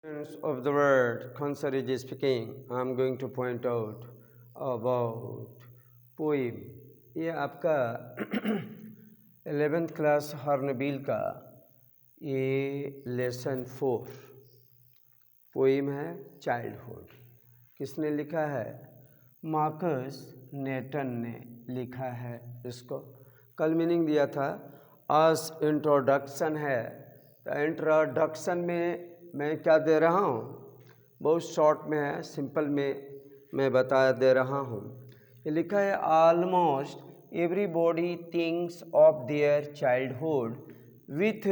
Of the word Khansar is speaking, I am going to point out about poem. ये आपका 11th class hornbill का ये lesson 4 poem है childhood. किसने लिखा है? मार्कस नेटन ने लिखा है इसको। कल मीनिंग दिया था आज इंट्रोडक्शन है, तो इंट्रोडक्शन में मैं क्या दे रहा हूँ, बहुत शॉर्ट में है, सिंपल में मैं बता दे रहा हूँ। ये लिखा है almost everybody thinks of their childhood with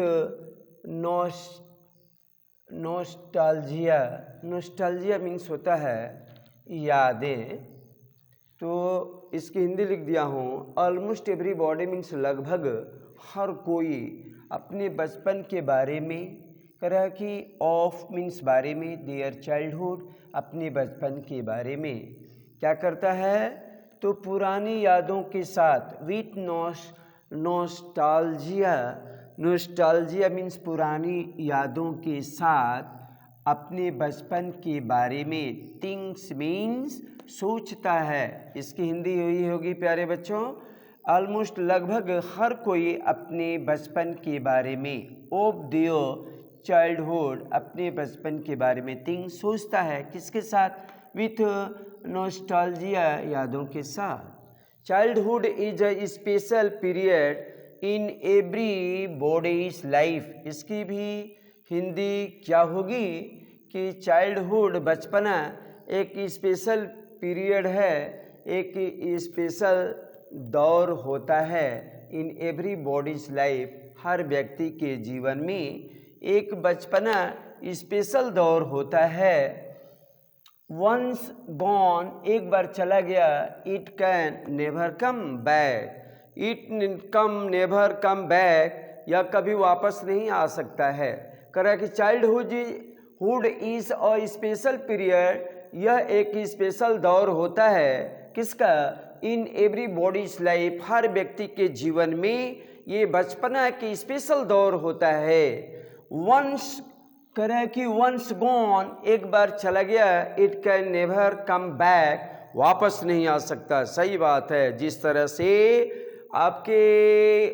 nostalgia. Nostalgia means होता है यादें। तो इसकी हिंदी लिख दिया हूँ, ऑलमोस्ट एवरीबॉडी मीन्स लगभग हर कोई अपने बचपन के बारे में, कह कि ऑफ मीन्स बारे में, देयर चाइल्डहुड अपने बचपन के बारे में क्या करता है, तो पुरानी यादों के साथ विथ नॉस्टैल्जिया। नॉस्टैल्जिया मीन्स पुरानी यादों के साथ अपने बचपन के बारे में, थिंग्स मीन्स सोचता है। इसकी हिंदी हुई होगी प्यारे बच्चों, ऑलमोस्ट लगभग हर कोई अपने बचपन के बारे में, ऑफ देयर चाइल्डहुड अपने बचपन के बारे में, थिंग्स सोचता है किसके साथ, विथ नॉस्टैल्जिया यादों के साथ। Childhood is a special period in every bodies life. इसकी भी हिंदी क्या होगी कि चाइल्डहुड बचपना एक स्पेशल पीरियड है, एक स्पेशल दौर होता है, इन एवरी बॉडीज लाइफ हर व्यक्ति के जीवन में एक बचपना स्पेशल दौर होता है। वंस गॉन एक बार चला गया, it can never come back. It come never come back, यह कभी वापस नहीं आ सकता है। कह रहा है कि childhood is a special period, यह एक स्पेशल दौर होता है किसका, इन एवरी बॉडीज लाइफ हर व्यक्ति के जीवन में ये बचपना की स्पेशल दौर होता है। वंस कह रहा है कि वंस गॉन एक बार चला गया, it can never come back वापस नहीं आ सकता। सही बात है। जिस तरह से आपके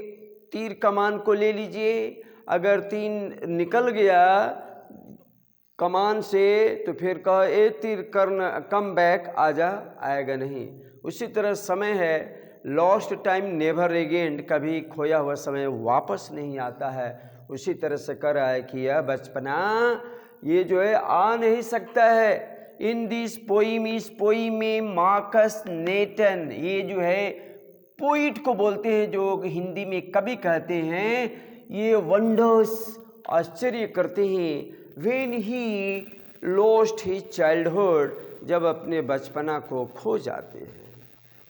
तीर कमान को ले लीजिए, अगर तीर निकल गया कमान से तो फिर कह ए तीर करना कम बैक आजा, आएगा नहीं। उसी तरह समय है, लॉस्ट टाइम नेवर अगेन, कभी खोया हुआ समय वापस नहीं आता है। उसी तरह से कर रहा है कि यह बचपना ये जो है आ नहीं सकता है। इन दिस पोइम, इस पोइम में मार्कस नेटन, ये जो है पोइट को बोलते हैं, जो हिंदी में कवि कहते हैं, ये वंडर्स आश्चर्य करते हैं। When he lost his childhood, जब अपने बचपना को खो जाते हैं।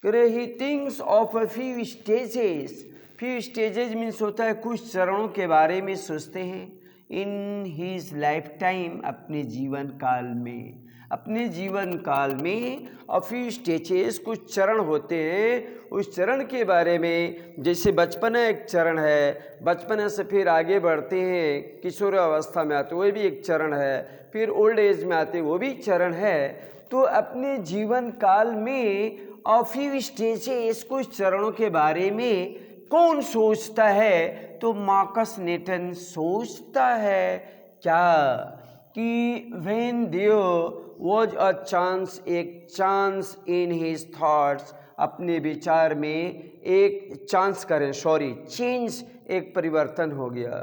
He thinks of a few stages. Few stages means होता है कुछ चरणों के बारे में सोचते हैं। इन हीज लाइफ टाइम अपने जीवन काल में, अपने जीवन काल में अ फ्यू स्टेजेस कुछ चरण होते हैं, उस चरण के बारे में। जैसे बचपना एक चरण है, बचपना से फिर आगे बढ़ते हैं, किशोर अवस्था में आते वो भी एक चरण है, फिर ओल्ड एज में आते वो भी चरण है। तो अपने जीवन काल में अ फ्यू स्टेजेस कुछ चरणों के बारे में कौन सोचता है, तो मार्कस नेटन सोचता है क्या, कि when there was a chance, एक चांस इन हिज थॉट्स, अपने विचार में एक चांस करें, सॉरी चेंज, एक परिवर्तन हो गया।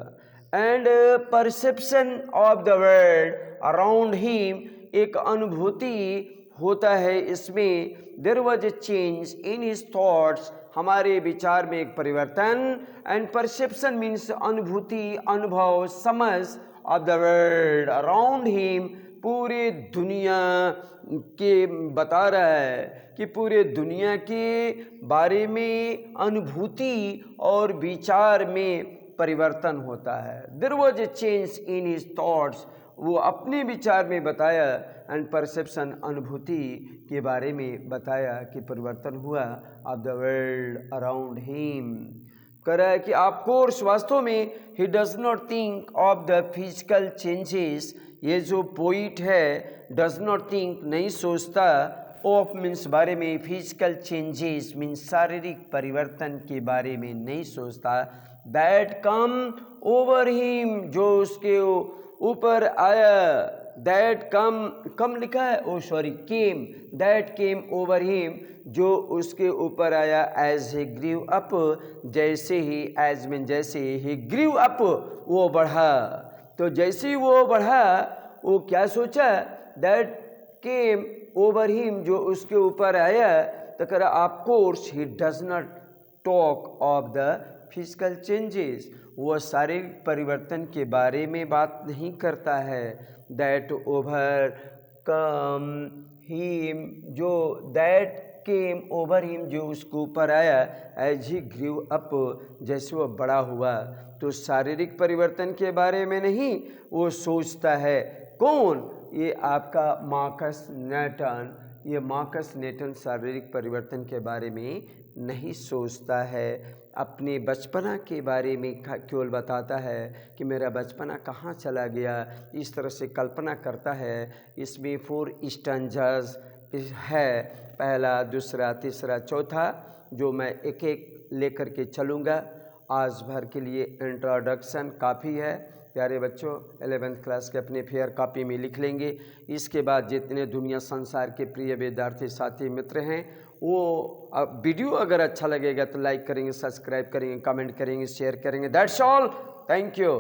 And perception of the world around him, एक अनुभूति होता है इसमें। There was a change in his thoughts, हमारे विचार में एक परिवर्तन। एंड परसेप्शन मीन्स अनुभूति, अनुभव, समझ, of the world around him, पूरे दुनिया के बता रहा है कि पूरे दुनिया के बारे में अनुभूति और विचार में परिवर्तन होता है। There was a change in his thoughts, वो अपने विचार में बताया। एंड परसेप्शन, अनुभूति के बारे में बताया कि परिवर्तन हुआ of the world around him. कह रहा है कि ऑफ कोर्स वास्तव में he does not think of the physical changes. ये जो पोइट है डज नॉट थिंक नहीं सोचता, ऑफ मीन्स बारे में, फिजिकल चेंजेस मीन्स शारीरिक परिवर्तन के बारे में नहीं सोचता, दैट कम ओवर हिम जो उसके ऊपर आया, दैट कम लिखा है, oh sorry came, that came over him जो उसके ऊपर आया, एज ही ग्रीव अप जैसे ही, एज मीन जैसे ही ग्रीव अप वो बढ़ा। तो जैसे ही वो बढ़ा वो क्या सोचा, दैट केम ओवर हिम जो उसके ऊपर आया, तो कह रहा of course he does not talk of the physical changes, वो शारीरिक परिवर्तन के बारे में बात नहीं करता है, दैट ओवर कम हिम जो दैट केम ओवर हिम जो उसके ऊपर आया, एज ही ग्रीव अप जैसे वो बड़ा हुआ। तो शारीरिक परिवर्तन के बारे में नहीं वो सोचता है। कौन? ये आपका मार्कस न्यूटन। ये मार्कस न्यूटन शारीरिक परिवर्तन के बारे में नहीं सोचता है, अपने बचपना के बारे में केवल बताता है कि मेरा बचपना कहाँ चला गया, इस तरह से कल्पना करता है। इसमें 4 स्टैंजास है, पहला, दूसरा, तीसरा, चौथा, जो मैं एक एक लेकर के चलूँगा। आज भर के लिए इंट्रोडक्शन काफ़ी है प्यारे बच्चों, 11th क्लास के अपने फेयर कॉपी में लिख लेंगे। इसके बाद जितने दुनिया संसार के प्रिय विद्यार्थी साथी मित्र हैं वो वीडियो अगर अच्छा लगेगा तो लाइक करेंगे, सब्सक्राइब करेंगे, कमेंट करेंगे, शेयर करेंगे। That's all, thank you.